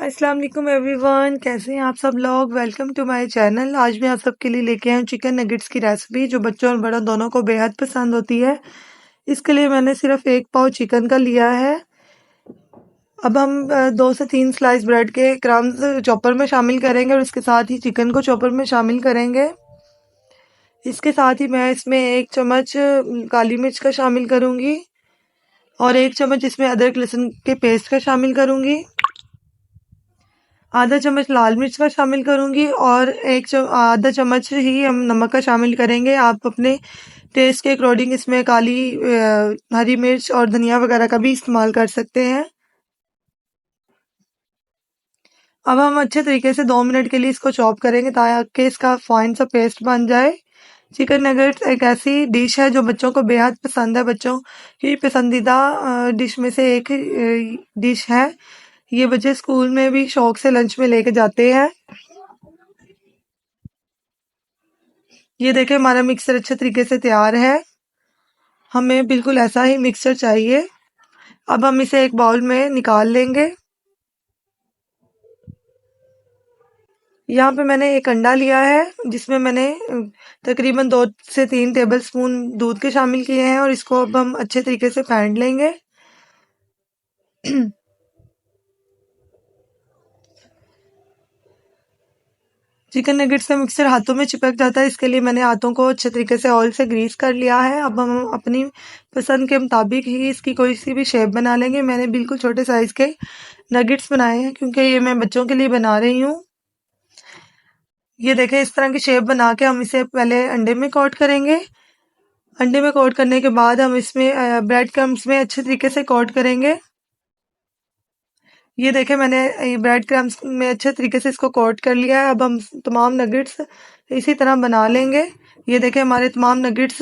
अस्सलाम वालेकुम एवरीवन, कैसे हैं आप सब लोग। Welcome to my channel. आज मैं आप सबके लिए लेके आई हूँ चिकन नगेट्स की रेसिपी जो बच्चों और बड़ों दोनों को बेहद पसंद होती है। इसके लिए मैंने सिर्फ 1 पाव चिकन का लिया है। अब हम 2 से 3 स्लाइस ब्रेड के क्रम्स चॉपर में शामिल करेंगे और इसके साथ ही चिकन को चॉपर में शामिल करेंगे। इसके साथ ही मैं इसमें 1 चम्मच काली मिर्च का शामिल करूँगी और 1 चम्मच इसमें अदरक लहसुन के पेस्ट का शामिल करूँगी। आधा चम्मच लाल मिर्च का शामिल करूँगी और आधा चम्मच ही हम नमक का शामिल करेंगे। आप अपने टेस्ट के अकॉर्डिंग इसमें काली हरी मिर्च और धनिया वगैरह का भी इस्तेमाल कर सकते हैं। अब हम अच्छे तरीके से 2 मिनट के लिए इसको चॉप करेंगे ताकि इसका फाइन सा पेस्ट बन जाए। चिकन नगेट्स एक ऐसी डिश है जो बच्चों को बेहद पसंद है। बच्चों की पसंदीदा डिश में से एक डिश है। ये बच्चे स्कूल में भी शौक से लंच में लेके जाते हैं। ये देखें, हमारा मिक्सचर अच्छे तरीके से तैयार है। हमें बिल्कुल ऐसा ही मिक्सचर चाहिए। अब हम इसे एक बाउल में निकाल लेंगे। यहाँ पे मैंने एक अंडा लिया है जिसमें मैंने तकरीबन 2 से 3 टेबलस्पून दूध के शामिल किए हैं और इसको अब हम अच्छे तरीके से फेंट लेंगे। चिकन नगेट्स का मिक्सचर हाथों में चिपक जाता है, इसके लिए मैंने हाथों को अच्छे तरीके से ऑयल से ग्रीस कर लिया है। अब हम अपनी पसंद के मुताबिक ही इसकी कोई सी भी शेप बना लेंगे। मैंने बिल्कुल छोटे साइज के नगेट्स बनाए हैं क्योंकि ये मैं बच्चों के लिए बना रही हूँ। ये देखें, इस तरह की शेप बना के हम इसे पहले अंडे में कोट करेंगे। अंडे में कोट करने के बाद हम इसमें ब्रेड क्रम्स में अच्छे तरीके से कोट करेंगे। ये देखें, मैंने ब्रेड क्रम्स में अच्छे तरीके से इसको कोट कर लिया है। अब हम तमाम नगेट्स इसी तरह बना लेंगे। ये देखें, हमारे तमाम नगेट्स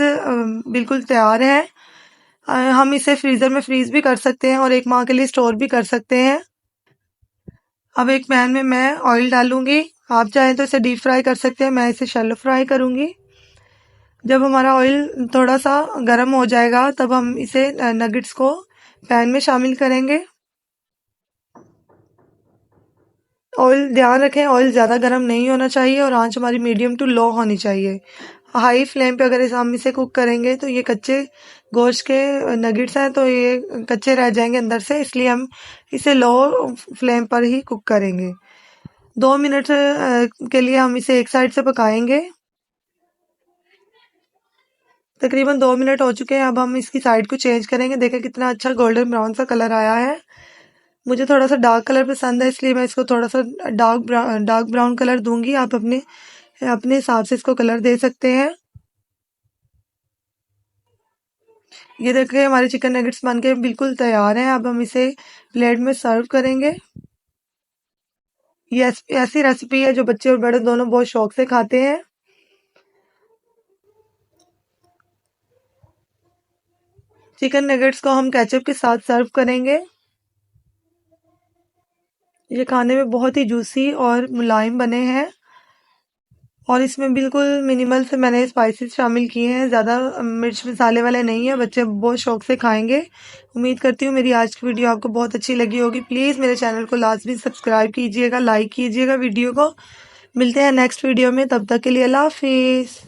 बिल्कुल तैयार हैं। हम इसे फ्रीज़र में फ्रीज भी कर सकते हैं और 1 माह के लिए स्टोर भी कर सकते हैं। अब एक पैन में मैं ऑयल डालूंगी। आप चाहें तो इसे डीप फ्राई कर सकते हैं, मैं इसे शैलो फ्राई करूंगी। जब हमारा ऑयल थोड़ा सा गर्म हो जाएगा तब हम इसे नगेट्स को पैन में शामिल करेंगे। ऑयल ध्यान रखें, ऑयल ज़्यादा गर्म नहीं होना चाहिए और आंच हमारी मीडियम टू लो होनी चाहिए। हाई फ्लेम पे अगर हम इसे कुक करेंगे तो ये कच्चे गोश्त के नगेट्स हैं तो ये कच्चे रह जाएंगे अंदर से, इसलिए हम इसे लो फ्लेम पर ही कुक करेंगे। 2 मिनट के लिए हम इसे एक साइड से पकाएंगे। तकरीबन 2 मिनट हो चुके हैं। अब हम इसकी साइड को चेंज करेंगे। देखें कितना अच्छा गोल्डन ब्राउन सा कलर आया है। मुझे थोड़ा सा डार्क कलर पसंद है, इसलिए मैं इसको थोड़ा सा डार्क ब्राउन कलर दूंगी। आप अपने अपने हिसाब से इसको कलर दे सकते हैं। ये देखिए, हमारे चिकन नगेट्स बनके बिल्कुल तैयार हैं। अब हम इसे प्लेट में सर्व करेंगे। ये ऐसी रेसिपी है जो बच्चे और बड़े दोनों बहुत शौक से खाते हैं। चिकन नगेट्स को हम केचप के साथ सर्व करेंगे। ये खाने में बहुत ही जूसी और मुलायम बने हैं और इसमें बिल्कुल मिनिमल से मैंने स्पाइसेस शामिल किए हैं। ज़्यादा मिर्च मसाले वाले नहीं है, बच्चे बहुत शौक से खाएंगे। उम्मीद करती हूँ मेरी आज की वीडियो आपको बहुत अच्छी लगी होगी। प्लीज़ मेरे चैनल को लाजमी सब्सक्राइब कीजिएगा, लाइक कीजिएगा वीडियो को। मिलते हैं नेक्स्ट वीडियो में, तब तक के लिए अल्लाह हाफिज़।